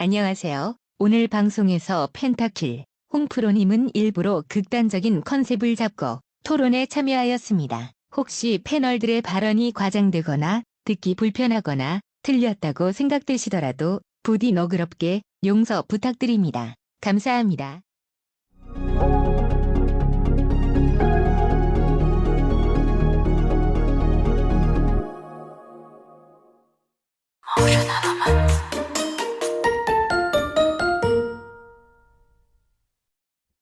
안녕하세요. 오늘 방송에서 펜타킬 홍프로님은 일부러 극단적인 컨셉을 잡고 토론에 참여하였습니다. 혹시 패널들의 발언이 과장되거나 듣기 불편하거나 틀렸다고 생각되시더라도 부디 너그럽게 용서 부탁드립니다. 감사합니다.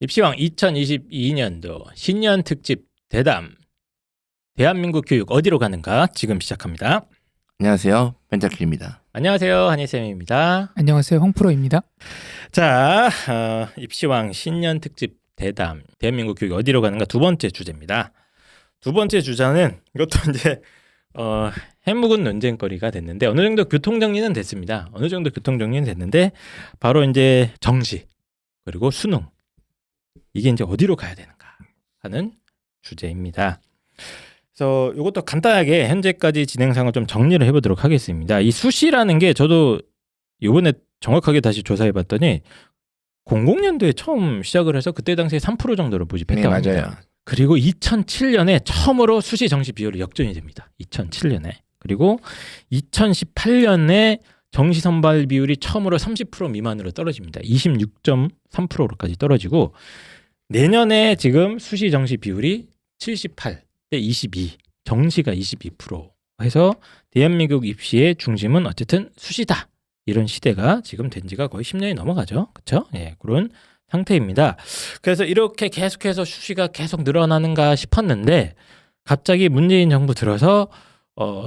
입시왕 2022년도 신년 특집 대담 대한민국 교육 어디로 가는가 지금 시작합니다. 안녕하세요. 펜타킬입니다. 안녕하세요. 한희쌤입니다. 안녕하세요. 홍프로입니다. 자, 입시왕 신년 특집 대담 대한민국 교육 어디로 가는가 두 번째 주제입니다. 두 번째 주자는 이것도 이제 해묵은 논쟁거리가 됐는데 어느 정도 교통정리는 됐습니다. 어느 정도 교통정리는 됐는데 바로 이제 정시 그리고 수능 이게 이제 어디로 가야 되는가 하는 주제입니다. 그래서 이것도 간단하게 현재까지 진행상을 좀 정리를 해보도록 하겠습니다. 이 수시라는 게 저도 이번에 정확하게 다시 조사해봤더니 00년도에 처음 시작을 해서 그때 당시에 3% 정도로 모집했다고 합니다. 맞아요. 그리고 2007년에 처음으로 수시 정시 비율이 역전이 됩니다. 2007년에. 그리고 2018년에 정시 선발 비율이 처음으로 30% 미만으로 떨어집니다. 26.3%로까지 떨어지고 내년에 지금 수시 정시 비율이 78대 22, 정시가 22% 해서 대한민국 입시의 중심은 어쨌든 수시다. 이런 시대가 지금 된 지가 거의 10년이 넘어가죠. 그렇죠? 예, 그런 상태입니다. 그래서 이렇게 계속해서 수시가 계속 늘어나는가 싶었는데 갑자기 문재인 정부 들어서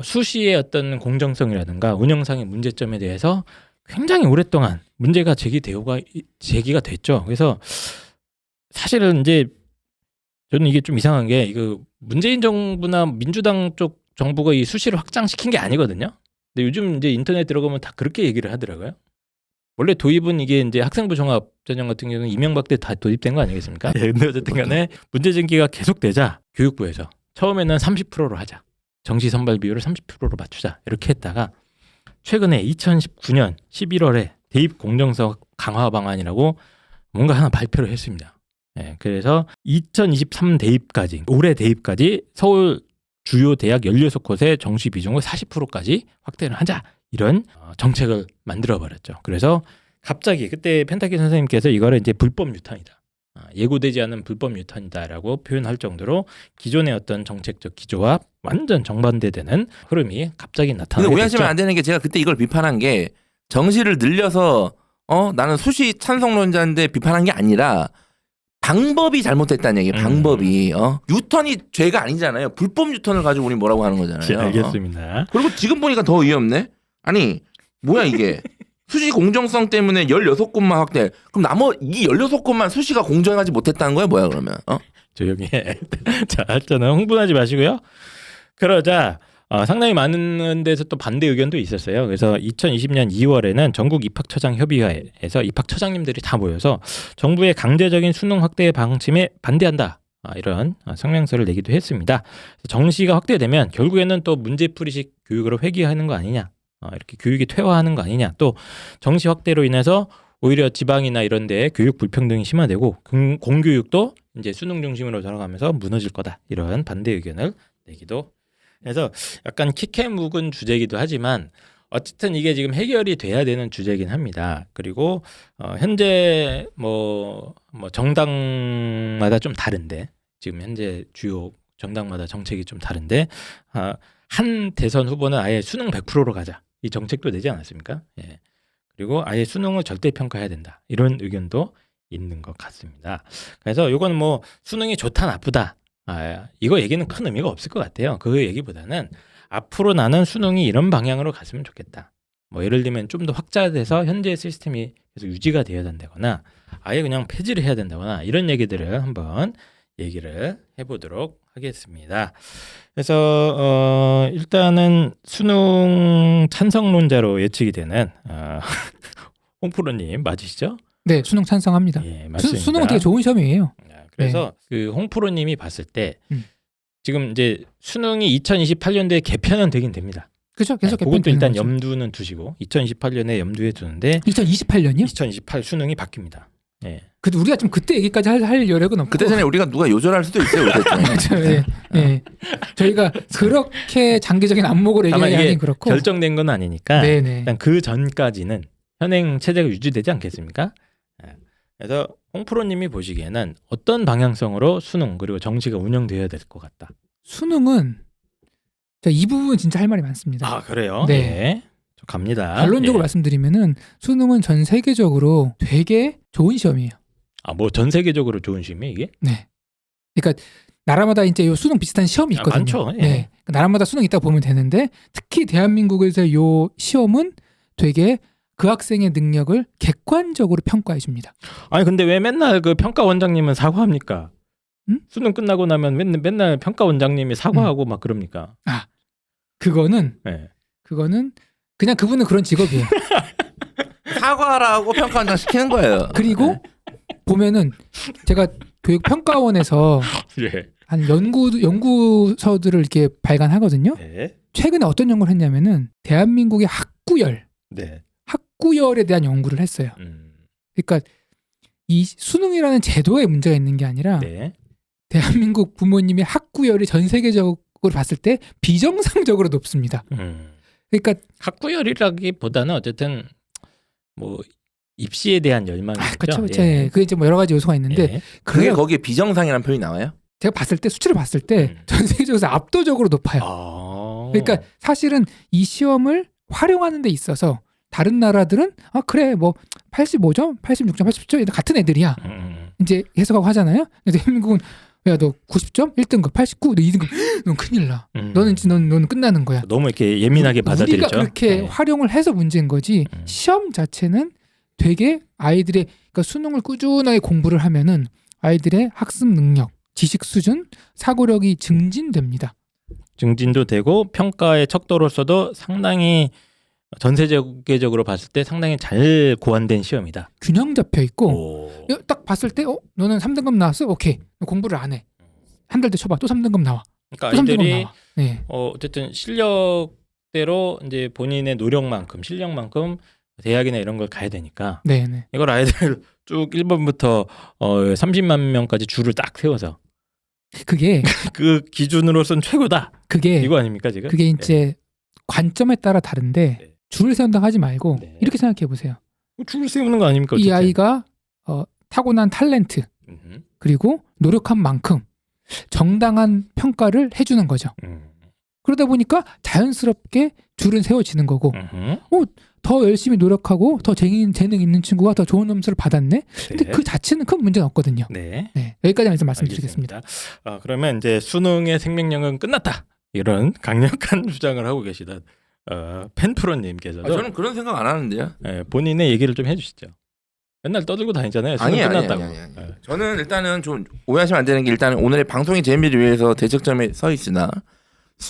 수시의 어떤 공정성이라든가 운영상의 문제점에 대해서 굉장히 오랫동안 문제가 제기가 됐죠. 그래서 사실은 이제 저는 이게 좀 이상한 게 이거 문재인 정부나 민주당 쪽 정부가 이 수시를 확장시킨 게 아니거든요. 근데 요즘 이제 인터넷 들어가면 다 그렇게 얘기를 하더라고요. 원래 도입은 이게 이제 학생부 종합전형 같은 경우는 이명박 때 다 도입된 거 아니겠습니까? 근데 어쨌든 간에 문제 제기가 계속되자 교육부에서 처음에는 30%로 하자. 정시 선발 비율을 30%로 맞추자. 이렇게 했다가 최근에 2019년 11월에 대입 공정성 강화 방안이라고 뭔가 하나 발표를 했습니다. 예, 그래서 2023 대입까지 올해 대입까지 서울 주요 대학 16곳의 정시 비중을 40%까지 확대를 하자. 이런 정책을 만들어 버렸죠. 그래서 갑자기 그때 펜타킬 선생님께서 이거를 이제 불법 유탄이다. 예고되지 않은 불법 유탄이다라고 표현할 정도로 기존의 어떤 정책적 기조와 완전 정반대되는 흐름이 갑자기 나타나게 근데 오해하시면 됐죠. 안 되는 게 제가 그때 이걸 비판한 게 정시를 늘려서 나는 수시 찬성론자인데 비판한 게 아니라 방법이 잘못됐다는 얘기예요. 방법이 유턴이 죄가 아니잖아요. 불법 유턴을 가지고 우리 뭐라고 하는 거잖아요. 알겠습니다. 그리고 지금 보니까 더 어이없네. 아니 뭐야 이게 수시 공정성 때문에 16곳만 확대. 그럼 이 16곳만 수시가 공정하지 못했다는 거야 뭐야 그러면? 조용히 해. 자, 저는 흥분하지 마시고요. 그러자 상당히 많은 데서 또 반대 의견도 있었어요. 그래서 2020년 2월에는 전국 입학처장 협의회에서 입학처장님들이 다 모여서 정부의 강제적인 수능 확대 방침에 반대한다. 이런 성명서를 내기도 했습니다. 정시가 확대되면 결국에는 또 문제풀이식 교육으로 회귀하는 거 아니냐. 이렇게 교육이 퇴화하는 거 아니냐. 또 정시 확대로 인해서 오히려 지방이나 이런 데 교육 불평등이 심화되고 공교육도 이제 수능 중심으로 돌아가면서 무너질 거다. 이런 반대 의견을 내기도 그래서 약간 킥해 묵은 주제이기도 하지만 어쨌든 이게 지금 해결이 돼야 되는 주제이긴 합니다. 그리고 현재 뭐 정당마다 좀 다른데 지금 현재 주요 정당마다 정책이 좀 다른데 한 대선 후보는 아예 수능 100%로 가자. 이 정책도 내지 않았습니까? 예. 그리고 아예 수능을 절대 평가해야 된다. 이런 의견도 있는 것 같습니다. 그래서 이건 뭐 수능이 좋다 나쁘다. 이거 얘기는 큰 의미가 없을 것 같아요. 그 얘기보다는 앞으로 나는 수능이 이런 방향으로 갔으면 좋겠다. 뭐 예를 들면 좀 더 확장돼서 현재 시스템이 계속 유지가 되어야 된다거나 아예 그냥 폐지를 해야 된다거나 이런 얘기들을 한번 얘기를 해보도록 하겠습니다. 그래서 일단은 수능 찬성론자로 예측이 되는 홍프로님 맞으시죠? 네, 수능 찬성합니다. 예, 맞습니다. 수능은 되게 좋은 시험이에요. 그래서 그 홍프로님이 봤을 때 지금 이제 수능이 2028년도에 개편은 되긴 됩니다. 그렇죠. 계속 그것도 개편되는 일단 거죠. 염두는 두시고 2028년에 염두에 두는데 2028년이요? 2028 수능이 바뀝니다. 예. 근데 우리가 좀 그때 얘기까지 할 여력은 없고. 그때 전에 우리가 누가 요절할 수도 있어요. 우리 대통령. 그렇죠. 예. 예. 저희가 그렇게 장기적인 안목으로 다만 이게 얘기하긴 그렇고. 결정된 건 아니니까 네네. 일단 그 전까지는 현행 체제가 유지되지 않겠습니까? 예. 그래서 홍프로님이 보시기에는 어떤 방향성으로 수능 그리고 정시가 운영되어야 될 것 같다. 수능은 이 부분 진짜 할 말이 많습니다. 아 그래요? 네. 예. 좀 갑니다. 결론적으로 예. 말씀드리면은 수능은 전 세계적으로 되게 좋은 시험이에요. 뭐 전 세계적으로 좋은 시험이 이게? 네. 그러니까 나라마다 이제 요 수능 비슷한 시험이 있거든요. 많죠. 예. 네. 나라마다 수능 있다고 보면 되는데 특히 대한민국에서 요 시험은 되게 그 학생의 능력을 객관적으로 평가해 줍니다. 아니 근데 왜 맨날 그 평가 원장님은 사과합니까? 응? 수능 끝나고 나면 맨날 평가 원장님이 사과하고 막 그럽니까? 그거는 네. 그냥 그분은 그런 직업이에요. 사과하라고 평가 한장 시키는 거예요. 그리고 보면은 제가 교육평가원에서 예. 한 연구서들을 이렇게 발간하거든요. 네. 최근에 어떤 연구를 했냐면은 대한민국의 네. 학구열에 대한 연구를 했어요. 그러니까 이 수능이라는 제도에 문제가 있는 게 아니라 네. 대한민국 부모님의 학구열이 전 세계적으로 봤을 때 비정상적으로 높습니다. 그러니까 학구열이라기보다는 어쨌든 뭐 입시에 대한 열망이죠. 그렇죠. 그게 이제 뭐 여러 가지 요소가 있는데 예. 그게 그래요. 거기에 비정상이라는 표현이 나와요? 제가 봤을 때 수치를 봤을 때 전 세계적으로 압도적으로 높아요. 그러니까 사실은 이 시험을 활용하는 데 있어서 다른 나라들은 그래 뭐 85점, 86점, 87점 같은 애들이야. 이제 해석하고 하잖아요. 근데 대한민국은 야 너 90점, 1등급, 89, 너 2등급, 넌 큰일 나. 너는 끝나는 거야. 너무 이렇게 예민하게 받아들이죠. 우리가 그렇게 네. 활용을 해서 문제인 거지. 시험 자체는 되게 아이들의 그러니까 수능을 꾸준하게 공부를 하면은 아이들의 학습 능력, 지식 수준, 사고력이 증진됩니다. 증진도 되고 평가의 척도로서도 상당히 전 세계적으로 봤을 때 상당히 잘 고안된 시험이다. 균형 잡혀 있고 딱 봤을 때 너는 3등급 나왔어? 오케이. 너 공부를 안 해. 한 달 더 쳐봐. 또 3등급 나와. 그러니까 또 3등급 아이들이 나와. 네. 어쨌든 실력대로 이제 본인의 노력만큼 실력만큼 대학이나 이런 걸 가야 되니까 네. 이걸 아이들 쭉 1번부터 30만 명까지 줄을 딱 세워서 그게 그 기준으로선 최고다. 그게 이거 아닙니까 지금? 그게 이제 관점에 따라 다른데 네. 줄을 세운다고 하지 말고 네. 이렇게 생각해 보세요. 줄을 세우는 거 아닙니까? 이 어쨌든. 아이가 타고난 탤런트 그리고 노력한 만큼 정당한 평가를 해주는 거죠. 그러다 보니까 자연스럽게 줄은 세워지는 거고 더 열심히 노력하고 더 재능 있는 친구가 더 좋은 점수를 받았네. 근데 네. 그 자체는 큰 문제는 없거든요. 네. 네, 여기까지만 해서 말씀드리겠습니다. 알겠습니다. 그러면 이제 수능의 생명력은 끝났다. 이런 강력한 주장을 하고 계시던 펜프로님께서도 저는 그런 생각 안 하는데요. 본인의 얘기를 좀 해주시죠. 맨날 떠들고 다니잖아요. 수능 끝났다고. 아니. 저는 일단은 좀 오해하시면 안 되는 게 일단은 오늘의 방송의 재미를 위해서 대척점에 서 있으나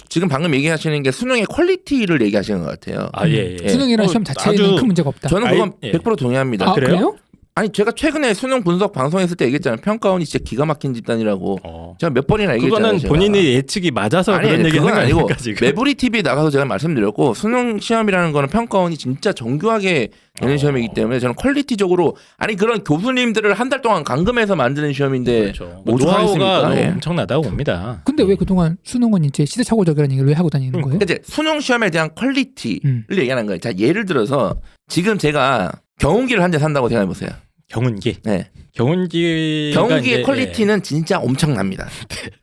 지금 방금 얘기하시는 게 수능의 퀄리티를 얘기하시는 것 같아요. 예. 수능이라는 시험 자체에는 아주 큰 문제가 없다. 저는 그건 예. 100% 동의합니다. 그래요? 아니 제가 최근에 수능 분석 방송했을 때 얘기했잖아요. 평가원이 진짜 기가 막힌 집단이라고. 제가 몇 번이나 얘기했잖아요. 그거는 제가. 본인의 예측이 맞아서 그런 얘기 하는 거 아니고 아닙니까 지금? 매부리 TV에 나가서 제가 말씀드렸고 수능 시험이라는 거는 평가원이 진짜 정교하게 내는 시험이기 때문에 저는 퀄리티적으로 아니 그런 교수님들을 한 달 동안 감금해서 만드는 시험인데 그렇죠. 뭐 노하우가 오죽하겠습니까? 예. 엄청나다고 봅니다. 근데 왜 그동안 수능은 이제 시대착오적이라는 얘기를 왜 하고 다니는 거예요? 그러니까 이제 수능 시험에 대한 퀄리티를 얘기하는 거예요. 자 예를 들어서 지금 제가 경운기를 한 대 산다고 생각해 보세요. 경운기. 네. 경운기의 경운기의 퀄리티는 진짜 엄청납니다.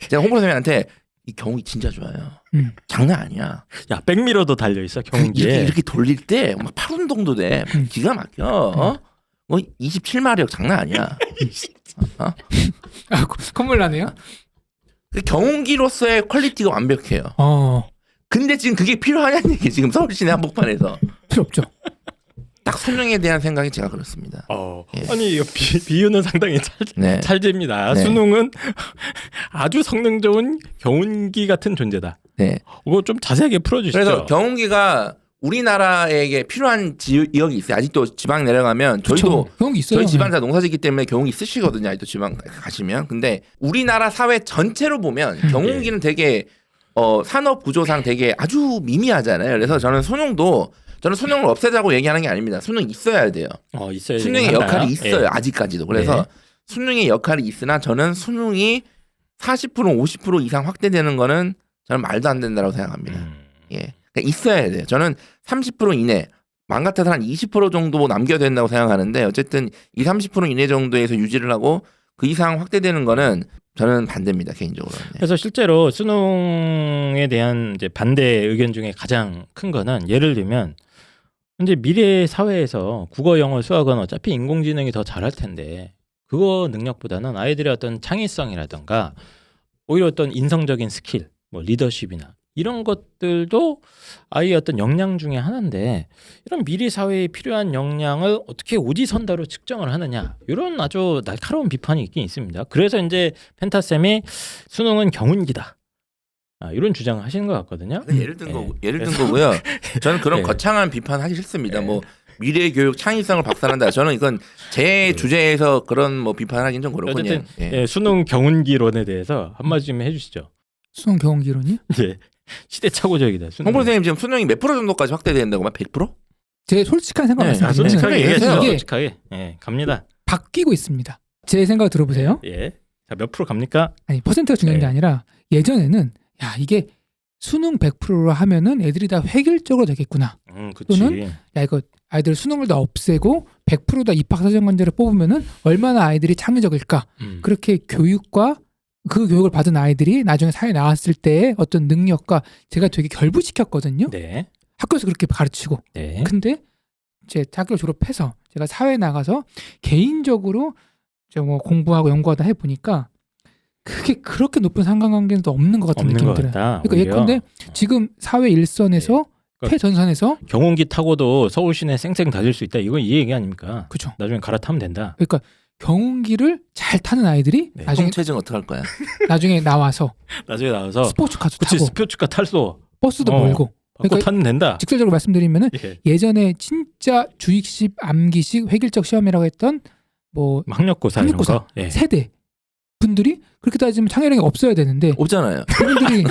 제가 홍보 선생님한테 이 경운기 진짜 좋아요. 장난 아니야. 야 백미러도 달려 있어 경운기에. 이렇게 돌릴 때 막 팔 운동도 돼. 기가 막혀. 27마력 장난 아니야. 콧물 나네요. 경운기로서의 퀄리티가 완벽해요. 근데 지금 그게 필요하냐는 얘기 지금 서울 시내 한복판에서 필요 없죠. 딱 수능에 대한 생각이 제가 그렇습니다. 예. 아니 비유는 상당히 네. 찰집니다. 네. 수능은 아주 성능 좋은 경운기 같은 존재다. 네. 이거 좀 자세하게 풀어주시죠. 그래서 경운기가 우리나라에게 필요한 지역이 있어요. 아직도 지방 내려가면 저희도 경운기 있어요. 저희 집안 다 농사짓기 때문에 경운기 쓰시거든요. 아직도 지방 가시면. 근데 우리나라 사회 전체로 보면 경운기는 되게 산업 구조상 되게 아주 미미하잖아요. 그래서 저는 수능을 없애자고 얘기하는 게 아닙니다. 수능 있어야 돼요. 있어야 수능의 역할이 있어요. 예. 아직까지도. 그래서 네. 수능의 역할이 있으나 저는 수능이 40% 50% 이상 확대되는 거는 저는 말도 안 된다고 생각합니다. 예, 그러니까 있어야 돼요. 저는 30% 이내, 맘 같아서 한 20% 정도 남겨야 된다고 생각하는데 어쨌든 이 30% 이내 정도에서 유지를 하고 그 이상 확대되는 거는 저는 반대입니다, 개인적으로. 네. 그래서 실제로 수능에 대한 이제 반대 의견 중에 가장 큰 거는 예를 들면 이제 미래 사회에서 국어, 영어, 수학은 어차피 인공지능이 더 잘할 텐데 그거 능력보다는 아이들의 어떤 창의성이라든가 오히려 어떤 인성적인 스킬, 뭐 리더십이나 이런 것들도 아이의 어떤 역량 중에 하나인데 이런 미래 사회에 필요한 역량을 어떻게 오지선다로 측정을 하느냐 이런 아주 날카로운 비판이 있긴 있습니다. 그래서 이제 펜타쌤이 수능은 경운기다. 이런 주장을 하시는 것 같거든요. 예를 든 거고요. 저는 그런 네. 거창한 비판 하기 싫습니다. 뭐 미래 교육 창의성을 박살낸다. 저는 이건 제 주제에서 그런 뭐 비판하기는 좀 그렇군요. 어쨌든 예. 수능 경운기론에 대해서 한마디 좀 해주시죠. 수능 경운기론이? 예. 시대착오적이다. 수능. 홍 선생님 지금 수능이 몇 프로 정도까지 확대된다고만 100%? 제 솔직한 생각 네, 말씀드리면 솔직하게 얘기하세요. 이게 솔직하게. 예, 갑니다. 바뀌고 있습니다. 제 생각 들어보세요. 예. 자, 몇 프로 갑니까? 아니 퍼센트가 중요한 게 네. 아니라 예전에는 야 이게 수능 100%로 하면은 애들이 다 획일적으로 되겠구나. 그치. 또는 야 이거 아이들 수능을 다 없애고 100%다 입학사정관제를 뽑으면은 얼마나 아이들이 창의적일까. 그렇게 교육과 그 교육을 받은 아이들이 나중에 사회에 나왔을 때의 어떤 능력과 제가 되게 결부시켰거든요. 네. 학교에서 그렇게 가르치고. 네. 근데 이제 학교 졸업해서 제가 사회에 나가서 개인적으로 이제 뭐 공부하고 연구하다 해보니까 그게 그렇게 높은 상관관계는 또 없는 것 같은 없는 느낌이 것 들어요. 같다. 그러니까 오히려. 예컨대 지금 사회 일선에서 네. 최전선에서 경운기 타고도 서울 시내 쌩쌩 달릴 수 있다. 이건 이 얘기 아닙니까? 그죠. 나중에 갈아타면 된다. 그러니까 경운기를 잘 타는 아이들이 네. 통체증 어떡할 거야? 나중에 나와서 나중에 나와서 스포츠카도 그치 타고 스포츠카 탈소 버스도 어. 몰고. 받고 그러니까 타면 된다. 직설적으로 말씀드리면은 예. 예전에 진짜 주입식, 암기식, 획일적 시험이라고 했던 뭐 학력고사 이런 학력고사. 거. 예. 세대 분들이 그렇게 따지면 창의력이 없어야 되는데 없잖아요. 그분들이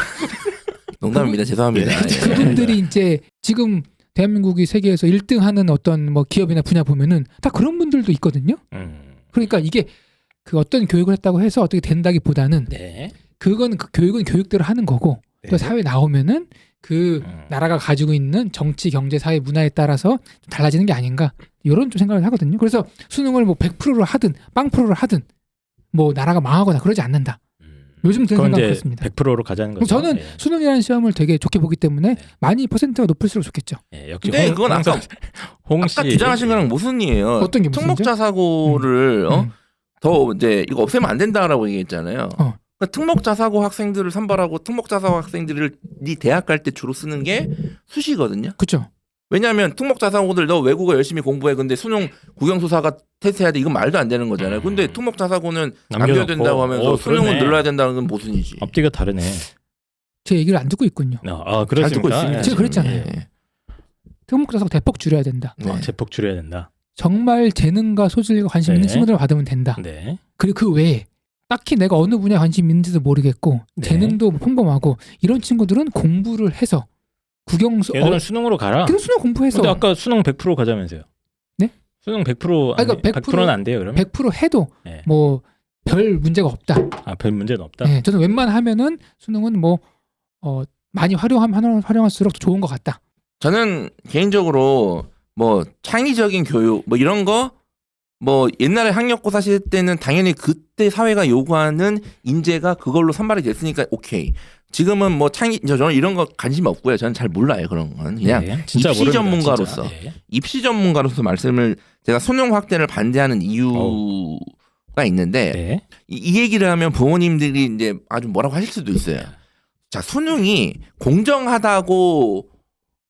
농담입니다. 죄송합니다. 네. 예. 그분들이 이제 지금 대한민국이 세계에서 1등하는 어떤 뭐 기업이나 분야 보면은 다 그런 분들도 있거든요. 그러니까 이게 그 어떤 교육을 했다고 해서 어떻게 된다기보다는 네. 그건 그 교육은 교육대로 하는 거고 네. 또 사회 나오면은 그 나라가 가지고 있는 정치, 경제, 사회, 문화에 따라서 좀 달라지는 게 아닌가 이런 좀 생각을 하거든요. 그래서 수능을 뭐 100%를 하든 0%를 하든 뭐 나라가 망하거나 그러지 않는다. 요즘 드는 그건 생각은 이제 그렇습니다. 100%로 가자는 거죠. 저는 예. 수능이라는 시험을 되게 좋게 보기 때문에 네. 많이 퍼센트가 높을수록 좋겠죠. 예, 역시 근데 그건 아까 홍씨 주장하신 거랑 모순이에요. 어떤 게 무슨이죠? 특목자 사고를 음. 더 이제 이거 없애면 안 된다라고 얘기했잖아요. 어. 그러니까 특목자 사고 학생들을 선발하고 특목자 사고 학생들이 대학 갈 때 주로 쓰는 게 수시거든요. 그렇죠. 왜냐하면 특목자 사고들 너 외국어 열심히 공부해 근데 수능 국영수사가 테스트해야 돼 이건 말도 안 되는 거잖아요. 근데 특목자 사고는 남겨야 된다고 하면서 수능은 그러네. 늘려야 된다는 건 모순이지. 앞뒤가 다르네. 제 얘기를 안 듣고 있군요. 아, 그렇습니까? 잘 듣고 있습니다. 제가 그랬잖아요. 예. 특목자사고 대폭 줄여야 된다. 네. 제폭 줄여야 된다. 정말 재능과 소질과 관심 있는 네. 친구들을 받으면 된다. 네. 그리고 그 외에 딱히 내가 어느 분야에 관심 있는지도 모르겠고 네. 재능도 평범하고 이런 친구들은 공부를 해서 국영수 얘들은 수능으로 가라. 그냥 수능 공부해서 근데 아까 수능 100% 가자면서요. 네? 수능 100% 아니, 그러니까 100%는 안 돼요, 그러면? 100% 해도 네. 뭐 별 문제가 없다. 별 문제는 없다. 네, 저는 웬만하면은 수능은 뭐 많이 활용할수록 좋은 것 같다. 저는 개인적으로 뭐 창의적인 교육 뭐 이런 거 뭐 옛날에 학력고사 시대 때는 당연히 그때 사회가 요구하는 인재가 그걸로 선발이 됐으니까 오케이. 지금은 뭐 저는 이런 거 관심 없고요. 저는 잘 몰라요 그런 건. 그냥 네, 진짜 입시 모릅니다, 전문가로서. 진짜. 네. 입시 전문가로서 말씀을 제가 수능 확대를 반대하는 이유가 있는데 네. 이 얘기를 하면 부모님들이 이제 아주 뭐라고 하실 수도 있어요. 자, 수능이 공정하다고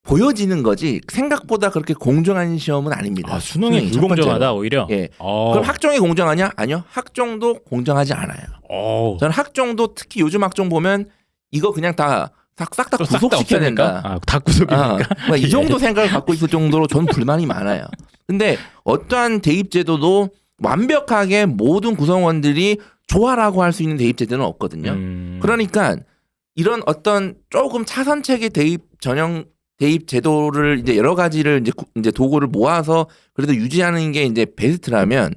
보여지는 거지 생각보다 그렇게 공정한 시험은 아닙니다. 수능이 첫 불공정하다 번째로. 오히려. 예. 그럼 학종이 공정하냐? 아니요. 학종도 공정하지 않아요. 저는 학종도 특히 요즘 학종 보면 이거 그냥 다 싹 다 구속시켜야 된다. 다 구속입니까? 이 정도 생각을 갖고 있을 정도로 전 불만이 많아요. 근데 어떠한 대입제도도 완벽하게 모든 구성원들이 좋아라고 할 수 있는 대입제도는 없거든요. 그러니까 이런 어떤 조금 차선책의 대입 제도를 이제 여러 가지를 이제 도구를 모아서 그래도 유지하는 게 이제 베스트라면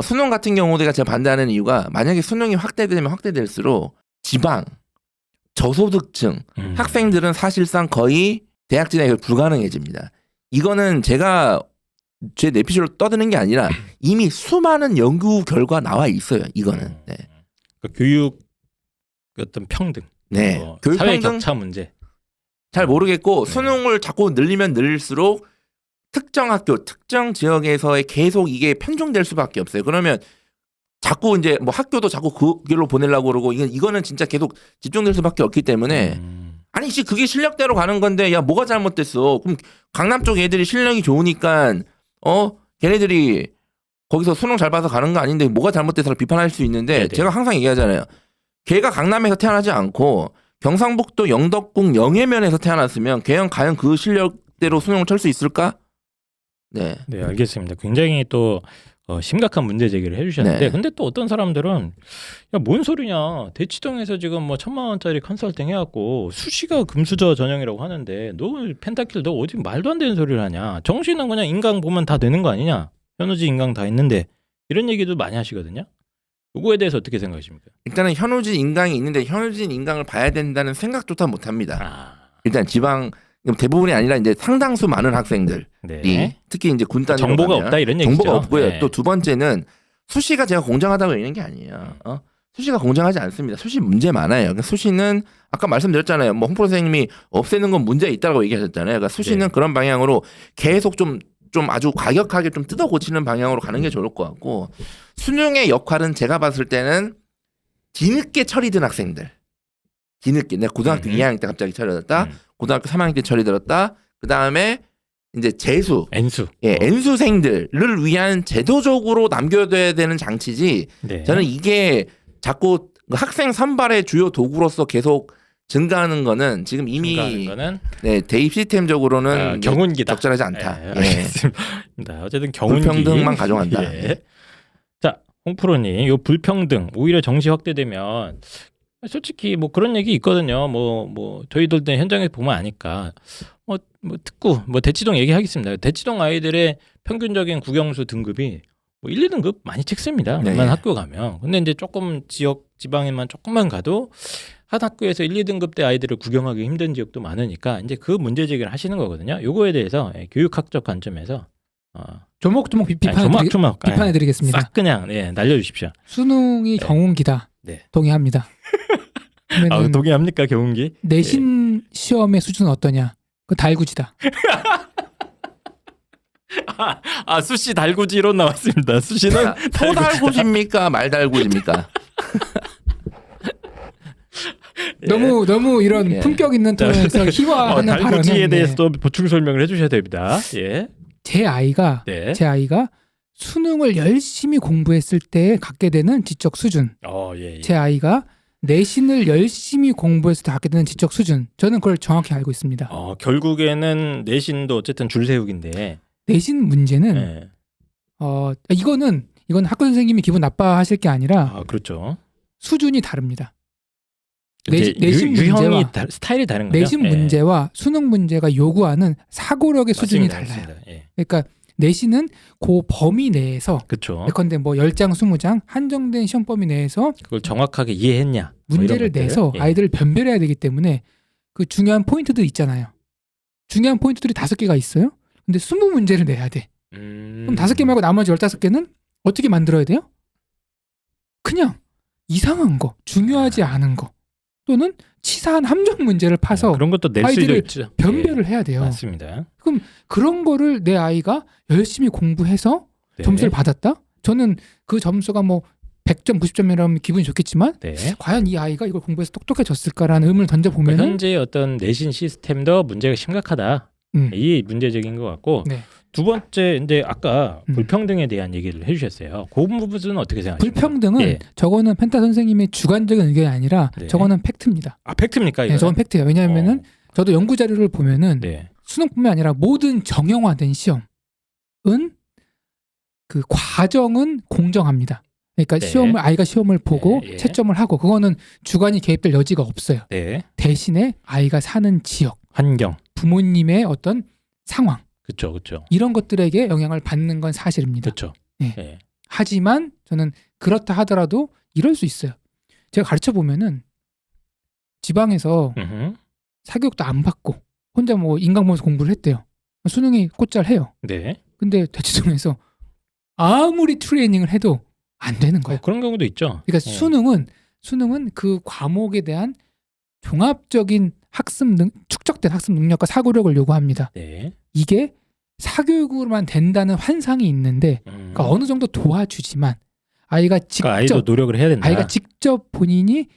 수능 같은 경우도 제가 반대하는 이유가 만약에 수능이 확대되면 확대될수록 지방 저소득층 학생들은 사실상 거의 대학 진학이 불가능해집니다. 이거는 제가 제 내피셜로 떠드는 게 아니라 이미 수많은 연구 결과 나와 있어요. 이거는. 네. 그러니까 교육 어떤 평등, 네. 교육 사회 평등 격차 문제. 잘 모르겠고 네. 수능을 자꾸 늘리면 늘릴수록 특정 학교, 특정 지역에서의 계속 이게 편중될 수밖에 없어요. 그러면 자꾸 이제 뭐 학교도 자꾸 그 길로 보내려고 그러고 이거는 진짜 계속 집중될 수밖에 없기 때문에 아니 그게 실력대로 가는 건데 야 뭐가 잘못됐어? 그럼 강남 쪽 애들이 실력이 좋으니까 걔네들이 거기서 수능 잘 봐서 가는 거 아닌데 뭐가 잘못돼서 비판할 수 있는데 네네. 제가 항상 얘기하잖아요. 걔가 강남에서 태어나지 않고 경상북도 영덕궁 영해면에서 태어났으면 걔는 과연 그 실력대로 수능을 칠 수 있을까? 네. 네, 알겠습니다. 굉장히 또 심각한 문제 제기를 해주셨는데, 네. 근데 또 어떤 사람들은 야 뭔 소리냐? 대치동에서 지금 뭐 1,000만 원짜리 컨설팅 해갖고 수시가 금수저 전형이라고 하는데 너 펜타킬 너 어디 말도 안 되는 소리를 하냐? 정시는 그냥 인강 보면 다 되는 거 아니냐? 현우지 인강 다 했는데 이런 얘기도 많이 하시거든요. 이거에 대해서 어떻게 생각하십니까? 일단은 현우진 인강이 있는데 현우진 인강을 봐야 된다는 생각조차 못합니다. 일단 지방 대부분이 아니라 이제 상당수 많은 학생들이 네. 특히 이제 군 단위로 정보가 가면 없다 이런 얘기죠. 정보가 없고요. 네. 또 두 번째는 수시가 제가 공정하다고 얘기하는 게 아니에요. 수시가 공정하지 않습니다. 수시 문제 많아요. 그러니까 수시는 아까 말씀드렸잖아요. 뭐 홍프로 선생님이 없애는 건 문제 있다고 얘기하셨잖아요. 그러니까 수시는 네. 그런 방향으로 계속 좀 아주 과격하게 좀 뜯어 고치는 방향으로 가는 게 좋을 것 같고 수능의 역할은 제가 봤을 때는 뒤늦게 처리된 학생들. 뒤늦게 내가 고등학교 2학년 때 갑자기 처리됐다. 고등학교 3학년 때 처리들었다. 그 다음에 이제 재수, N수. N수생들을 위한 제도적으로 남겨둬야 되는 장치지. 네. 저는 이게 자꾸 학생 선발의 주요 도구로서 계속 증가하는 거는 지금 이미 거는 대입 시스템적으로는 경운기다. 적절하지 않다. 네, 알겠습니다. 어쨌든 경운기. 불평등만 가져간다. 예. 자, 홍프로님, 요 불평등 오히려 정시 확대되면 솔직히 뭐 그런 얘기 있거든요. 뭐 저희들 때 현장에 보면 아니까 뭐 특구 대치동 얘기하겠습니다. 대치동 아이들의 평균적인 국영수 등급이 뭐 1, 2등급 많이 찍습니다. 네. 웬만한 학교 가면. 근데 이제 조금 지방에만 조금만 가도 한 학교에서 1, 2등급 대 아이들을 구경하기 힘든 지역도 많으니까 이제 그 문제 제기를 하시는 거거든요. 요거에 대해서 교육학적 관점에서 조막 조목조목 비판해드리겠습니다. 싹 그냥 날려주십시오. 수능이 네. 경운기다. 네. 동의합니다. 그러면은 동의합니까 경운기? 내신 시험의 수준은 어떠냐? 그 달구지다. 수시 달구지로 나왔습니다. 수시는 소달구지입니까? 말달구지입니까? 너무 이런 예. 품격 있는 톤에서 희화하는 달구지에 발언은 대해서 보충 설명을 해주셔야 됩니다. 예. 제 아이가 수능을 열심히 공부했을 때 갖게 되는 지적 수준. 예. 제 아이가 내신을 열심히 공부해서 갖게 되는 지적 수준. 저는 그걸 정확히 알고 있습니다. 결국에는 내신도 어쨌든 줄 세우기인데. 내신 문제는 네. 이건 학교 선생님이 기분 나빠하실 게 아니라 그렇죠. 수준이 다릅니다. 내신 유형이 스타일이 다른 거죠. 내신 문제와 수능 문제가 요구하는 사고력의 수준이 달라요. 맞습니다. 예. 그러니까 내신은 그 범위 내에서 그렇죠. 예컨대 뭐 10장 20장 한정된 시험 범위 내에서 그걸 정확하게 이해했냐? 뭐 문제를 이런 것들. 내서 예. 아이들을 변별해야 되기 때문에 그 중요한 포인트들 있잖아요. 중요한 포인트들이 5개가 있어요. 근데 20문제를 내야 돼. 그럼 5개 말고 나머지 15개는 어떻게 만들어야 돼요? 그냥 이상한 거, 중요하지 않은 거 또는 치사한 함정 문제를 파서 그런 것도 낼 수도 아이들을 있죠. 변별을 해야 돼요. 맞습니다. 그럼 그런 거를 내 아이가 열심히 공부해서 네. 점수를 받았다? 저는 그 점수가 뭐 100점, 90점이라면 기분이 좋겠지만 네. 과연 이 아이가 이걸 공부해서 똑똑해졌을까라는 의문을 던져보면 현재 어떤 내신 시스템도 문제가 심각하다. 이 문제적인 것 같고 네. 두 번째 이제 아까 불평등에 대한 얘기를 해주셨어요. 그 부분은 어떻게 생각하십니까? 불평등은 예. 저거는 펜타 선생님의 주관적인 의견이 아니라 네. 저거는 팩트입니다. 팩트입니까? 네, 저건 팩트예요. 왜냐하면은 저도 연구 자료를 보면은 네. 수능뿐만 아니라 모든 정형화된 시험은 그 과정은 공정합니다. 그러니까 네. 아이가 시험을 보고 예. 채점을 하고 그거는 주관이 개입될 여지가 없어요. 네. 대신에 아이가 사는 지역, 환경. 부모님의 어떤 상황 그렇죠. 그렇죠. 이런 것들에게 영향을 받는 건 사실입니다. 그렇죠. 네. 예. 하지만 저는 그렇다 하더라도 이럴 수 있어요. 제가 가르쳐 보면은 지방에서 음흠. 사교육도 안 받고 혼자 뭐 인강 보면서 공부를 했대요. 수능이 곧잘 해요. 네. 근데 대치동에서 아무리 트레이닝을 해도 안 되는 거야. 그런 경우도 있죠. 그러니까 예. 수능은 그 과목에 대한 종합적인 축적된 학습 능력과 사고력을 요구합니다. 네. 이게 사교육으로만 된다는 환상이 있는데 그러니까 어느 정도 도와주지만 아이가 직접 그러니까 아이도 노력을 해야 된다. 아이가 직접 본인이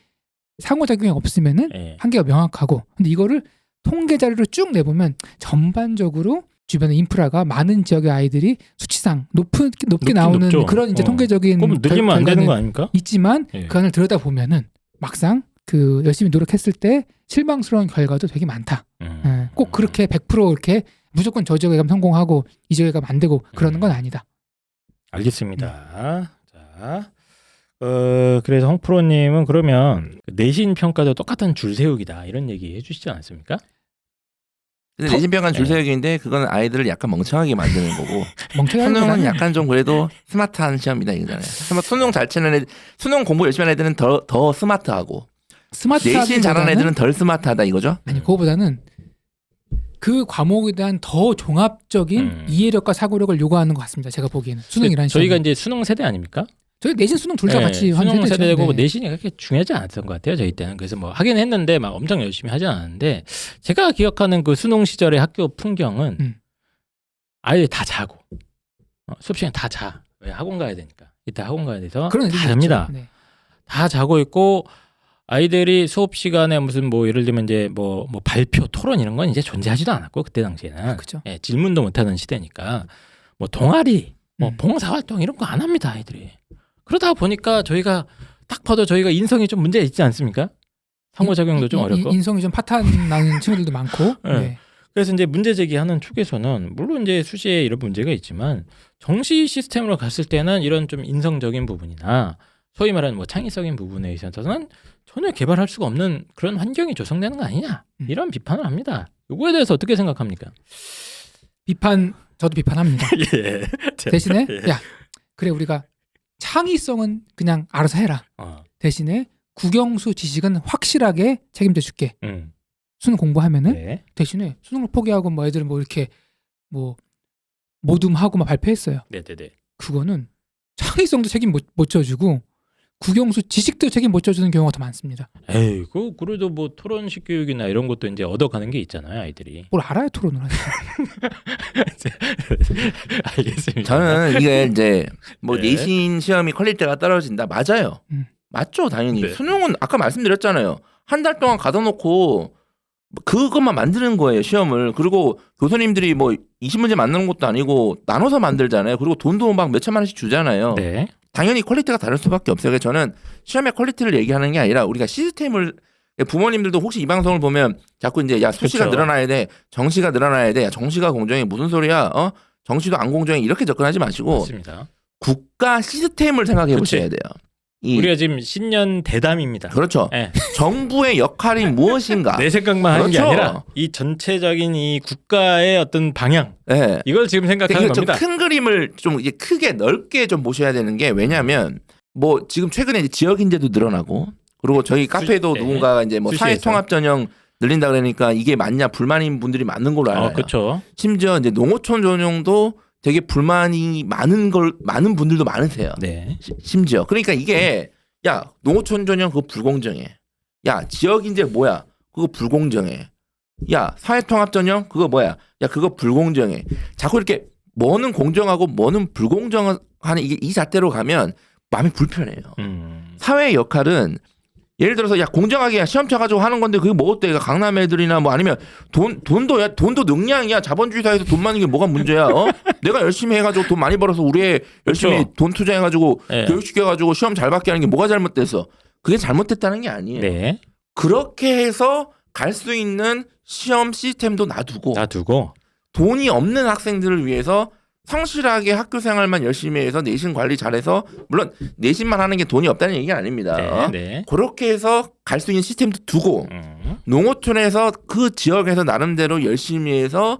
상호작용이 없으면은 예. 한계가 명확하고 근데 이거를 통계 자료로 쭉 내보면 전반적으로 주변의 인프라가 많은 지역의 아이들이 수치상 높게 높긴 나오는 높죠. 그런 이제 통계적인 그럼 늘리면 안 되는 결과는 거 아닙니까? 있지만 예. 그 안을 들여다 보면은 막상 그 열심히 노력했을 때 실망스러운 결과도 되게 많다. 꼭 그렇게 100% 이렇게 무조건 저 지역에 가면 성공하고 이 지역에 가면 안 되고 그러는 건 아니다. 알겠습니다. 자, 그래서 홍프로님은 그러면 내신 평가도 똑같은 줄 세우기다 이런 얘기 해주시지 않았습니까? 근데 내신 평가는 네. 줄세우기인데 그건 아이들을 약간 멍청하게 만드는 거고 멍청한 수능은 거는 약간 좀 그래도 스마트한 시험이다 이거잖아요. 수능 잘 치는 애들, 수능 공부 열심히 하는 애들은 더 스마트하고 내신 잘하는 애들은 덜 스마트하다 이거죠? 아니 그거보다는 그 과목에 대한 더 종합적인 이해력과 사고력을 요구하는 것 같습니다. 제가 보기에는 수능이라는 저희가 시험은. 이제 수능 세대 아닙니까? 저희 내신 수능 둘 다 네, 같이 한 수능 세대죠. 세대고 네. 내신이 그렇게 중요하지 않았던 것 같아요 저희 때는. 그래서 뭐 하긴 했는데 막 엄청 열심히 하진 않았는데 제가 기억하는 그 수능 시절의 학교 풍경은 아이들 다 자고 수업 시간 다 자. 왜 학원 가야 되니까. 이따 학원 가야 돼서 그런 다 애들이 잡니다. 있죠. 네. 다 자고 있고 아이들이 수업 시간에 무슨 뭐 예를 들면 이제 뭐 발표, 토론 이런 건 이제 존재하지도 않았고 그때 당시에는 그죠. 예, 질문도 못하는 시대니까 뭐 동아리, 뭐 음. 봉사활동 이런 거 안 합니다 아이들이. 그러다 보니까 저희가 딱 봐도 저희가 인성이 좀 문제 있지 않습니까? 상호작용도 좀 어렵고. 인성이 좀 파탄 나는 친구들도 많고. 네. 네. 그래서 이제 문제 제기하는 축에서는 물론 이제 수시에 이런 문제가 있지만 정시 시스템으로 갔을 때는 이런 좀 인성적인 부분이나 소위 말하는 뭐 창의적인 부분에 있어서는 전혀 개발할 수가 없는 그런 환경이 조성되는 거 아니냐 이런 비판을 합니다. 이거에 대해서 어떻게 생각합니까? 저도 비판합니다. 예. 대신에 예. 야 그래 우리가 창의성은 그냥 알아서 해라. 대신에 국영수 지식은 확실하게 책임져 줄게. 수능 공부하면은 네. 대신에 수능을 포기하고 뭐 애들은 뭐 이렇게 뭐 모둠하고 막 발표했어요. 네네네. 그거는 창의성도 책임 못 져주고 국영수 지식도 책임 못 져주는 경우가 더 많습니다. 에이, 그래도 뭐 토론식 교육이나 이런 것도 이제 얻어가는 게 있잖아요, 아이들이. 뭘 알아야 토론을 하지. 알겠습니다. 저는 이게 이제 뭐 네. 내신 시험이 퀄리티가 떨어진다 맞아요. 맞죠 당연히. 네. 수능은 아까 말씀드렸잖아요. 한 달 동안 가둬놓고 그것만 만드는 거예요 시험을. 그리고 교수님들이 뭐 20문제 만드는 것도 아니고 나눠서 만들잖아요. 그리고 돈도 막 몇천만 원씩 주잖아요. 네. 당연히 퀄리티가 다를 수밖에 없어요. 그래서 저는 시험의 퀄리티를 얘기하는 게 아니라 우리가 시스템을, 부모님들도 혹시 이 방송을 보면 자꾸 이제 야 수시가 그렇죠. 늘어나야 돼, 정시가 늘어나야 돼, 야 정시가 공정해 무슨 소리야, 정시도 안 공정해 이렇게 접근하지 마시고 맞습니다. 국가 시스템을 생각해 그치. 보셔야 돼요. 우리가 지금 신년 대담입니다. 그렇죠. 네. 정부의 역할이 무엇인가? 내 생각만 하는 게 그렇죠. 아니라 이 전체적인 이 국가의 어떤 방향 네. 이걸 지금 생각하는 이거 좀 겁니다. 큰 그림을 좀 이제 크게 넓게 좀 보셔야 되는 게 왜냐하면 뭐 지금 최근에 이제 지역 인재도 늘어나고 그리고 저희 카페에도 네. 누군가가 이제 뭐 수시에서. 사회 통합 전형 늘린다 그러니까 이게 맞냐 불만인 분들이 많은 걸로 알아요. 그렇죠. 심지어 이제 농어촌 전형도 되게 불만이 많은 분들도 많으세요. 네. 심지어 그러니까 이게 야 농어촌 전형 그거 불공정해. 야 지역 인재 뭐야? 그거 불공정해. 야 사회통합 전형 그거 뭐야? 야 그거 불공정해. 자꾸 이렇게 뭐는 공정하고 뭐는 불공정하는 이게 이 잣대로 가면 마음이 불편해요. 사회의 역할은 예를 들어서 야 공정하게 시험 쳐가지고 하는 건데 그게 뭐 어때? 강남 애들이나 뭐 아니면 돈도 능량이야. 자본주의 사회에서 돈 많은 게 뭐가 문제야? 내가 열심히 해가지고 돈 많이 벌어서 우리 애 열심히 그렇죠. 돈 투자해가지고 네. 교육시켜가지고 시험 잘 받게 하는 게 뭐가 잘못됐어? 그게 잘못됐다는 게 아니에요. 네. 그렇게 해서 갈 수 있는 시험 시스템도 놔두고 놔두고 돈이 없는 학생들을 위해서 성실하게 학교 생활만 열심히 해서 내신 관리 잘해서 물론 내신만 하는 게 돈이 없다는 얘기가 아닙니다. 네. 그렇게 해서 갈 수 있는 시스템도 두고 농어촌에서 그 지역에서 나름대로 열심히 해서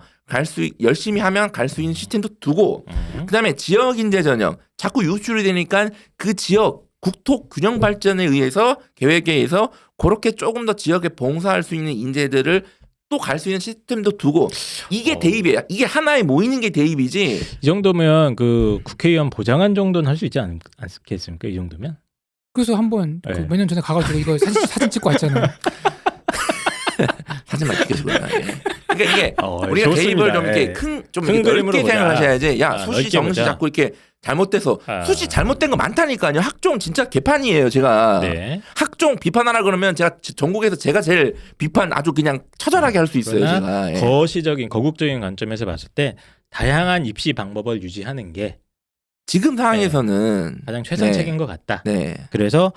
열심히 하면 갈 수 있는 시스템도 두고 그다음에 지역 인재 전형 자꾸 유출이 되니까 그 지역 국토 균형 발전에 의해서 계획에 의해서 그렇게 조금 더 지역에 봉사할 수 있는 인재들을 또 갈 수 있는 시스템도 두고 이게 대입이야. 이게 하나에 모이는 게 대입이지. 이 정도면 그 국회의원 보장한 정도는 할 수 있지 않겠습니까? 이 정도면? 그래서 한번 네. 몇 년 전에 가가지고 이거 사진 찍고 왔잖아요. 사진만 찍혀주고 그러니까 이게 우리가 좋습니다. 대입을 좀 이렇게 예. 좀 큰 이렇게 그림으로 넓게 보자. 생각하셔야지. 야 수시 넓게 정시 보자. 자꾸 이렇게 잘못돼서 아. 수시 잘못된 거 많다니까요. 학종 진짜 개판이에요. 제가 네. 학종 비판하라 그러면 제가 전국에서 제가 제일 비판 아주 그냥 처절하게 할 수 있어요. 그러나 제가. 예. 거시적인 거국적인 관점에서 봤을 때 다양한 입시 방법을 유지하는 게 지금 상황에서는 가장 최선책인 네. 것 같다. 네. 그래서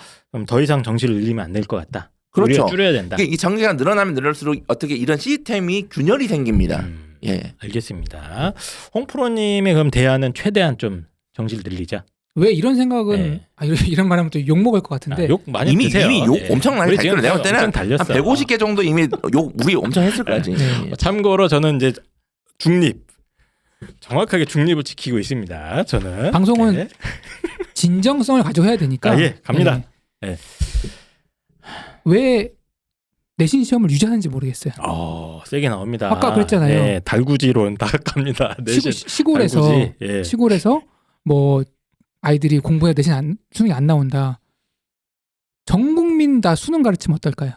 더 이상 정시를 늘리면 안 될 것 같다. 그렇죠. 우리가 줄여야 된다. 이게 이 정시가 늘어나면 늘을수록 어떻게 이런 시스템이 균열이 생깁니다. 예. 알겠습니다. 홍 프로님의 그럼 대안은 최대한 좀 정시를 늘리자. 왜 이런 생각은 네. 이런 말하면 또 욕 먹을 것 같은데 욕 많이 이미 드세요. 욕 네. 엄청나게 우리 달렸어요. 지금 내가 볼 때는 엄청 달렸어. 한 150개 정도 이미 욕 우리 엄청 했을 거야. 지금. 네. 참고로 저는 이제 정확하게 중립을 지키고 있습니다. 저는 방송은 네. 진정성을 가지고 해야 되니까. 예, 갑니다. 네. 왜 내신 시험을 유지하는지 모르겠어요. 세게 나옵니다. 아까 그랬잖아요. 네, 달구지론 다 갑니다. 내신 시골에서 달구지. 예. 시골에서 뭐 아이들이 공부해 내신 수능이 안 나온다. 전 국민 다 수능 가르치면 어떨까요?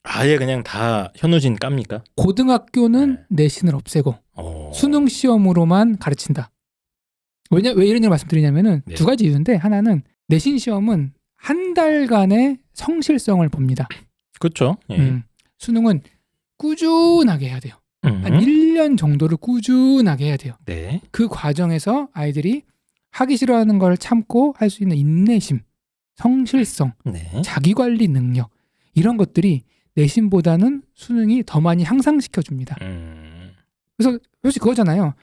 아예 그냥 다 현우진 깝니까? 고등학교는 내신을 없애고 수능 시험으로만 가르친다. 왜 이런 얘기를 말씀드리냐면은 네. 두 가지 이유인데 하나는 내신 시험은 한 달간의 성실성을 봅니다. 그렇죠. 예. 수능은 꾸준하게 해야 돼요. 한 1년 정도를 꾸준하게 해야 돼요. 네. 그 과정에서 아이들이 하기 싫어하는 걸 참고 할 수 있는 인내심, 성실성, 네. 자기관리 능력 이런 것들이 내신보다는 수능이 더 많이 향상시켜줍니다. 그래서 솔직히 그거잖아요.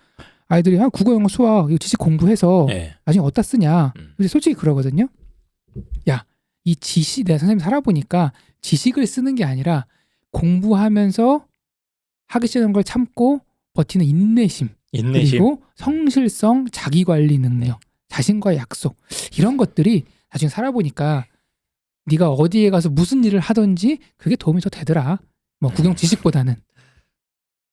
아이들이 국어, 영어, 수학 이거 지식 공부해서 네. 나중에 어디다 쓰냐. 근데 솔직히 그러거든요. 야, 이 지식 내가 선생님 살아보니까 지식을 쓰는 게 아니라 공부하면서 하기 싫은 걸 참고 버티는 인내심. 그리고 성실성, 자기관리 능력, 자신과의 약속 이런 것들이 나중에 살아보니까 네가 어디에 가서 무슨 일을 하든지 그게 도움이 더 되더라. 뭐 국영 지식보다는.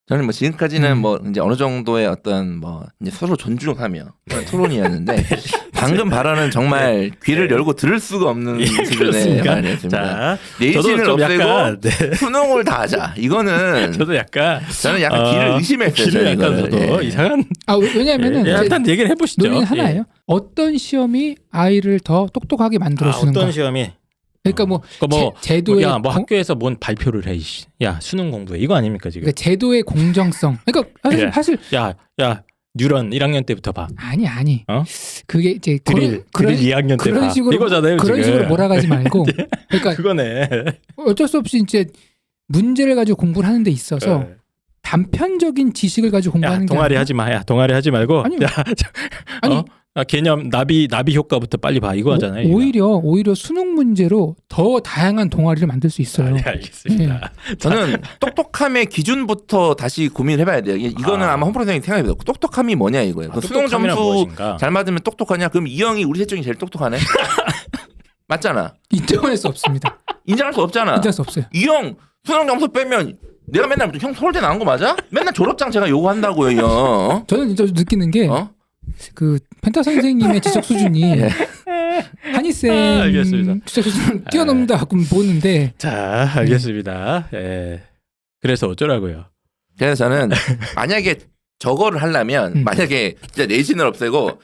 저는 뭐 지금까지는 뭐 이제 어느 정도의 어떤 뭐 이제 서로 존중하며 그런 토론이었는데 방금 발언은 정말 귀를 열고 들을 수가 없는 수준의 그렇습니까? 말이었습니다. 자, 내신을 좀 없애고 약간, 수능을 다 하자. 이거는 저는 약간 귀를 의심했어요. 귀를 약간 이거는. 저도 예. 이상한. 왜냐하면은 일단 얘기를 해보시죠. 논의는 하나예요. 어떤 시험이 아이를 더 똑똑하게 만들어주는가. 어떤 시험이? 그러니까 뭐 그러니까 제도의 뭐 학교에서 뭔 발표를 해. 야 수능 공부해. 이거 아닙니까 지금? 그러니까 제도의 공정성. 그러니까 그래. 사실 야 뉴런 1학년 때부터 봐. 아니. 어? 그게 이제 드릴 2학년 때 봐. 그런 식으로 이거잖아요. 그런 지금. 식으로 몰아가지 말고. 그러니까 그거네. 어쩔 수 없이 이제 문제를 가지고 공부를 하는 데 있어서 단편적인 지식을 가지고 공부하는 게 동아리 아니라 하지 마. 야 동아리 하지 말고. 아니요. 아니 개념 나비 효과부터 빨리 봐. 이거 하잖아요. 오히려 수능 문제로 더 다양한 동아리를 만들 수 있어요. 알겠습니다. 저는 똑똑함의 기준부터 다시 고민해봐야 돼요. 이거는 아마 홍 프로님이 생각해봐요. 똑똑함이 뭐냐 이거예요. 수능 점수 무엇인가? 잘 맞으면 똑똑하냐? 그럼 이 형이 우리 셋 중에 제일 똑똑하네? 맞잖아. 인정할 수 없습니다. 인정할 수 없잖아. 인정할 수 없어요. 이 형 수능 점수 빼면 내가 맨날 형 서울대 나온 거 맞아? 맨날 졸업장 제가 요구한다고요, 이 형. 저는 진짜 느끼는 게 그 펜타 선생님의 지적 수준이 한이쌤 알겠습니다. 지적 수준을 뛰어넘는다 가끔 보는데. 자, 알겠습니다. 예. 그래서 어쩌라고요? 그래서 저는 만약에 저거를 하려면 만약에 진짜 내신을 없애고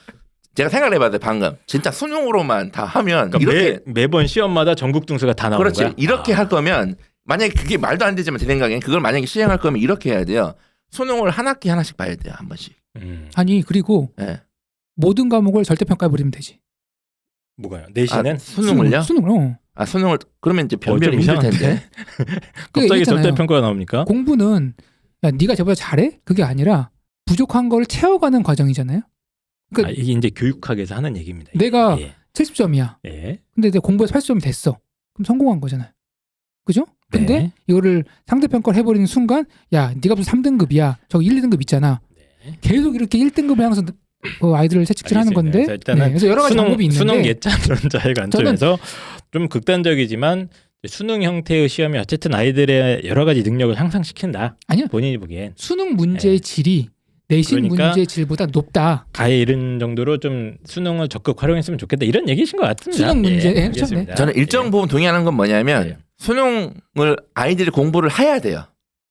제가 생각을 해봐야 돼. 방금 진짜 수능으로만 다 하면 그러니까 이렇게 매번 시험마다 전국 등수가 다 나오는 그렇지. 거야? 이렇게 할 거면 만약에 그게 말도 안 되지만 제 생각엔 그걸 만약에 시행할 거면 이렇게 해야 돼요. 수능을 한 학기 하나씩 봐야 돼요. 한 번씩. 아니 그리고 네. 모든 과목을 절대평가해 버리면 되지. 뭐가요? 내신은? 수능을요? 수능을. 수능을 그러면 이제 변별이 좀 힘들 텐데. 갑자기 절대평가가 나옵니까? 공부는 야 네가 저보다 잘해? 그게 아니라 부족한 걸 채워가는 과정이잖아요. 그러니까 이게 이제 교육학에서 하는 얘기입니다. 내가 예. 70점이야. 예. 근데 내가 공부에서 80점이 됐어. 그럼 성공한 거잖아요. 그죠? 근데 네. 이거를 상대평가를 해버리는 순간 야 네가 무슨 3등급이야. 저거 1, 2등급 있잖아. 네. 계속 이렇게 1등급을 향해서 아이들을 채찍질하는 알겠습니다. 건데 그래서 일단은 그래서 여러 가지 방법이 있는데 수능 예찬론자의 관점에서 좀 극단적이지만 수능 형태의 시험이 어쨌든 아이들의 여러 가지 능력을 향상시킨다. 아니요. 본인이 보기엔 수능 문제의 질이 내신 그러니까 문제의 질보다 높다. 가해 이른 정도로 좀 수능을 적극 활용했으면 좋겠다 이런 얘기신 것 같습니다. 수능 문제, 예, 알겠습니다. 저는 일정 부분 동의하는 건 뭐냐면 예. 수능을 아이들이 공부를 해야 돼요.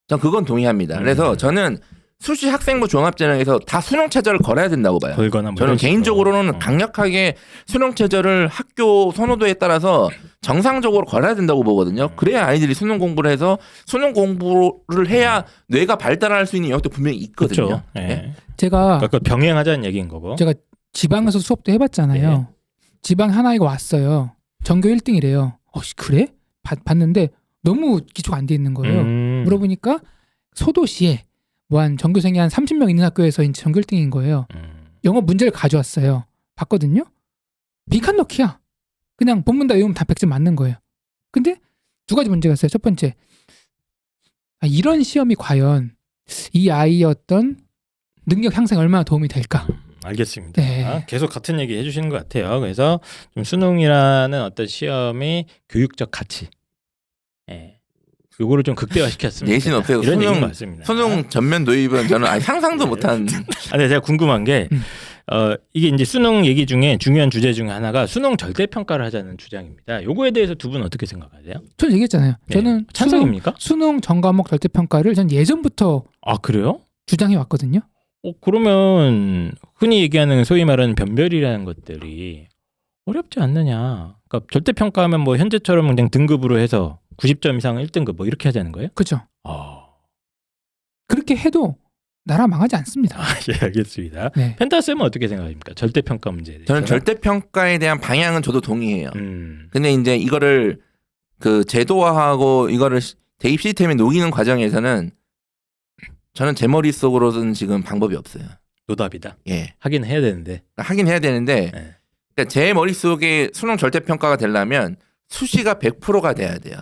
전 그건 동의합니다. 그래서 저는 수시 학생부 종합전형에서 다 수능 최저를 걸어야 된다고 봐요. 걸거나 뭐 저는 이런 식으로. 개인적으로는 강력하게 수능 최저를 학교 선호도에 따라서 정상적으로 걸어야 된다고 보거든요. 그래야 아이들이 수능 공부를 해서 수능 공부를 해야 뇌가 발달할 수 있는 영역도 분명히 있거든요. 그렇죠. 예. 네. 제가 그러니까 병행하자는 얘기인 거고. 제가 지방에서 수업도 해봤잖아요. 지방 하나이가 왔어요. 전교 1등이래요. 그래? 봤는데 너무 기초가 안 돼 있는 거예요. 물어보니까 소도시에 뭐 한 전교생이 한 30명 있는 학교에서 이제 전교 1등인 거예요. 영어 문제를 가져왔어요. 봤거든요. 빈칸 넣기야. 그냥 본문 다 외우면 다 100점 맞는 거예요. 근데 두 가지 문제가 있어요. 첫 번째, 이런 시험이 과연 이 아이의 어떤 능력 향상에 얼마나 도움이 될까? 알겠습니다. 네. 계속 같은 얘기 해주시는 것 같아요. 그래서 좀 수능이라는 어떤 시험이 교육적 가치, 요거를 좀 극대화시켰습니다. 내신 없애고 이런 얘기인 것 수능 같습니다. 수능 전면 도입은 저는 아예 상상도 못한. 근데 제가 궁금한 게 이게 이제 수능 얘기 중에 중요한 주제 중에 하나가 수능 절대 평가를 하자는 주장입니다. 요거에 대해서 두 분은 어떻게 생각하세요? 저는 얘기했잖아요. 저는 찬성입니까? 수능 전 과목 절대 평가를 전 예전부터 그래요? 주장해 왔거든요. 그러면 흔히 얘기하는 소위 말하는 변별이라는 것들이 어렵지 않느냐? 그러니까 절대 평가하면 뭐 현재처럼 그냥 등급으로 해서 90점 이상 1등급 뭐 이렇게 하자는 거예요? 그렇죠. 그렇게 해도 나라 망하지 않습니다. 예, 알겠습니다. 네. 펜타쌤은 어떻게 생각하십니까? 절대 평가 문제에 대해서. 저는 절대 평가에 대한 방향은 저도 동의해요. 음. 근데 이제 이거를 그 제도화하고 이거를 대입 시스템에 녹이는 과정에서는 저는 제 머릿속으로는 지금 방법이 없어요. 노답이다. 예. 하긴 해야 되는데. 하긴 해야 되는데 네. 그러니까 제 머릿속에 수능 절대 평가가 되려면 수시가 100%가 돼야 돼요.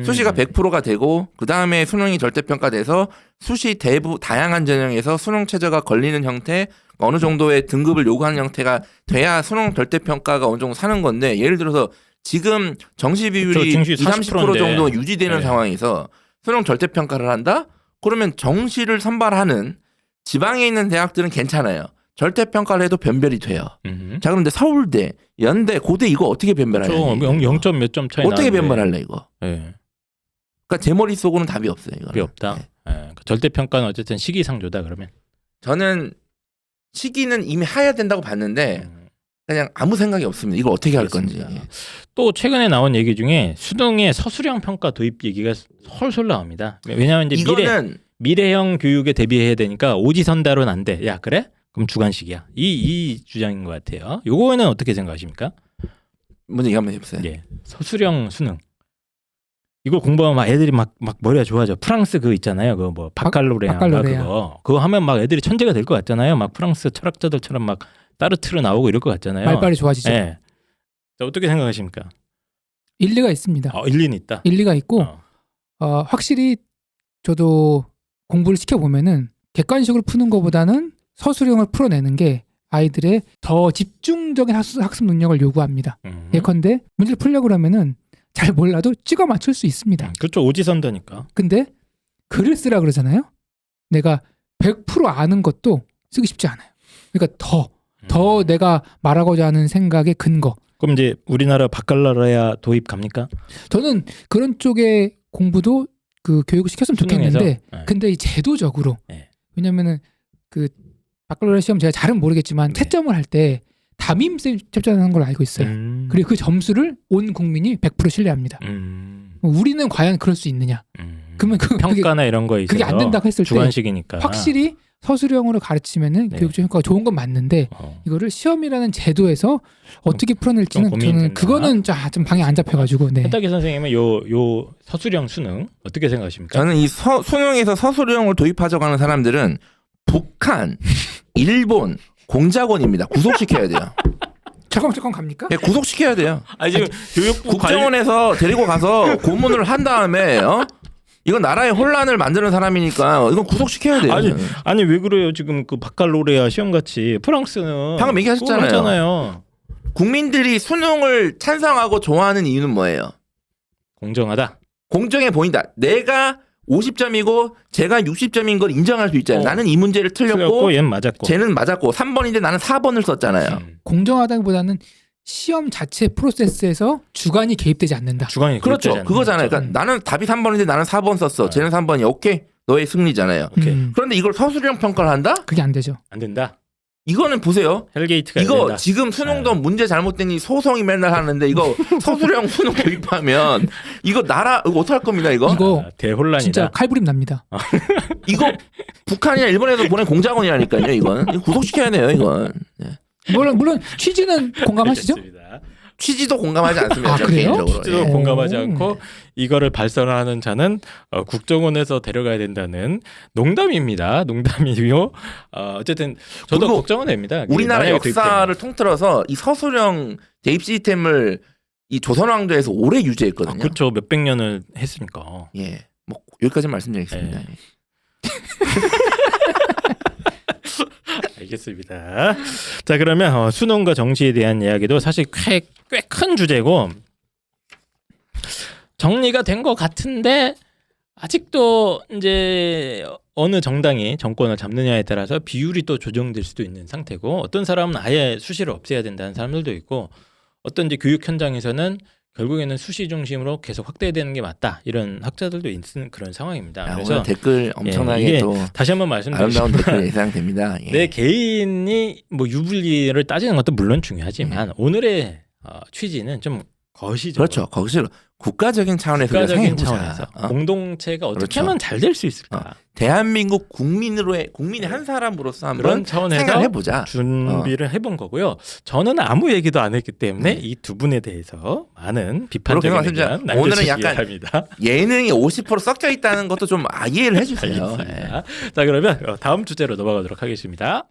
수시가 100%가 되고 그 다음에 수능이 절대 평가돼서 수시 다양한 전형에서 수능 최저가 걸리는 형태 어느 정도의 등급을 요구하는 형태가 돼야 수능 절대 평가가 어느 정도 사는 건데 예를 들어서 지금 정시 비율이 20, 30% 정도 유지되는 상황에서 수능 절대 평가를 한다? 그러면 정시를 선발하는 지방에 있는 대학들은 괜찮아요. 절대 평가를 해도 변별이 돼요. 자 그런데 서울대, 연대, 고대 이거 어떻게 변별하냐? 0점 몇 점 차이 어떻게 나는데. 변별할래 이거? 네. 그러니까 제 머릿속으로는 답이 없어요. 이거는. 답이 없다. 네. 그러니까 절대 평가는 어쨌든 시기상조다 그러면. 저는 시기는 이미 해야 된다고 봤는데 그냥 아무 생각이 없습니다. 이걸 어떻게 할 건지. 알겠습니다. 또 최근에 나온 얘기 중에 수능의 서술형 평가 도입 얘기가 솔솔 나옵니다. 왜냐하면 이제 이거는 미래형 교육에 대비해야 되니까 오지선다로는 안 돼. 야 그래? 그럼 주관식이야. 이 주장인 것 같아요. 요거는 어떻게 생각하십니까? 먼저 얘기 한번 해보세요. 예, 서술형 수능. 이거 공부하면 막 애들이 막 머리가 좋아져. 프랑스 그거 있잖아요. 그거 뭐 바칼로레아 그거 하면 막 애들이 천재가 될 것 같잖아요. 막 프랑스 철학자들처럼 막 따르트르 나오고 이럴 것 같잖아요. 말빨이 좋아지죠. 예. 자, 어떻게 생각하십니까? 일리가 있습니다. 일리는 있다. 일리가 있고 확실히 저도 공부를 시켜보면은 객관식으로 푸는 것보다는 서술형을 풀어내는 게 아이들의 더 집중적인 학습 능력을 요구합니다. 예컨대 문제를 풀려고 그러면은 잘 몰라도 찍어 맞출 수 있습니다. 그렇죠. 오지선다니까. 근데 글을 쓰라 그러잖아요. 내가 100% 아는 것도 쓰기 쉽지 않아요. 그러니까 더 내가 말하고자 하는 생각의 근거. 그럼 이제 우리나라 바칼로레아 도입 갑니까? 저는 그런 쪽의 공부도 그 교육을 시켰으면 수능에서? 좋겠는데 네. 근데 이 제도적으로 네. 왜냐면은 그 바칼로레아 시험 제가 잘은 모르겠지만 네. 채점을 할 때 담임쌤 채점하는 걸로 알고 있어요. 그리고 그 점수를 온 국민이 100% 신뢰합니다. 우리는 과연 그럴 수 있느냐? 그러면 평가나 이런 거에 있어서 그게 안 된다고 했을 때 주관식이니까 확실히 서술형으로 가르치면은 네. 교육적 효과가 좋은 건 맞는데 이거를 시험이라는 제도에서 어떻게 풀어낼지는 좀 고민이 저는 된다. 그거는 좀 방에 안 잡혀가지고 네. 펜타기 선생님은 요 서술형 수능 어떻게 생각하십니까? 저는 이 수능에서 서술형을 도입하자고 하는 사람들은 북한, 일본 공작원입니다. 구속시켜야 돼요. 잠깐 갑니까? 네, 구속시켜야 돼요. 아니 지금 교육부 국정원에서 데리고 가서 고문을 한 다음에 이건 나라의 혼란을 만드는 사람이니까 이건 구속시켜야 돼요. 아니 왜 그래요? 지금 그 바칼로레아 시험 같이 프랑스는 방금 얘기하셨잖아요. 했잖아요. 국민들이 수능을 찬성하고 좋아하는 이유는 뭐예요? 공정하다. 공정해 보인다. 내가 50점이고 제가 60점인 걸 인정할 수 있잖아요. 나는 이 문제를 틀렸고 얘는 맞았고. 쟤는 맞았고 3번인데 나는 4번을 썼잖아요. 공정하다기보다는 시험 자체 프로세스에서 주관이 개입되지 않는다. 주관이 그렇죠. 그렇지 그거잖아요. 그러니까 나는 답이 3번인데 나는 4번 썼어. 쟤는 3번이야. 오케이. 너의 승리잖아요. 오케이. 그런데 이걸 서술형 평가를 한다? 그게 안 되죠. 안 된다. 이거는 보세요. 헬게이트가 안 이거 된다. 지금 수능도 문제 잘못되니 소송이 맨날 하는데 이거 서술형 수능 교육하면 이거 나라 이거 어떡할 겁니다 이거? 이거 대혼란이다. 진짜 칼부림 납니다. 이거 북한이나 일본에서 보낸 공작원이라니까요. 이건 이거 구속시켜야 돼요. 이건 물론 취지는 공감하시죠? 알겠습니다. 취지도 공감하지 않습니다. 아, 저 그래요? 개인적으로. 취지도 예. 공감하지 않고 이거를 발설하는 자는 국정원에서 데려가야 된다는 농담입니다. 농담이고요. 어쨌든 저도 그리고 국정원입니다. 우리나라 역사를 통틀어서 이 서술형 대입 시스템을 이 조선 왕조에서 오래 유지했거든요. 그렇죠. 몇백 년을 했으니까. 예, 뭐 여기까지 말씀드리겠습니다. 예. 알겠습니다. 자 그러면 수능과 정시에 대한 이야기도 사실 꽤 큰 주제고 정리가 된 것 같은데 아직도 이제 어느 정당이 정권을 잡느냐에 따라서 비율이 또 조정될 수도 있는 상태고 어떤 사람은 아예 수시를 없애야 된다는 사람들도 있고 어떤 이제 교육 현장에서는 결국에는 수시 중심으로 계속 확대되는 게 맞다 이런 학자들도 있는 그런 상황입니다. 야, 그래서 오늘 댓글 엄청나게 이게 또 다시 한번 아름다운 말씀드리지만 댓글 예상됩니다. 예. 내 개인이 뭐 유불리를 따지는 것도 물론 중요하지만 오늘의 취지는 좀 거시적으로 그렇죠. 거기서 국가적인 차원에서 국가적인 생각해보자. 차원에서 공동체가 어떻게 그렇죠. 하면 잘 될 수 있을까 대한민국 국민의 한 사람으로서 한번 그런 차원에서 생각을 해보자. 준비를 해본 거고요. 저는 아무 얘기도 안 했기 때문에 이 두 분에 대해서 많은 비판적인 그렇게 의견 말씀드리자. 오늘은 남겨주시기 약간 바랍니다. 예능이 50% 섞여 있다는 것도 좀 이해를 해주세요. 예. 알겠습니다. 자 그러면 다음 주제로 넘어가도록 하겠습니다.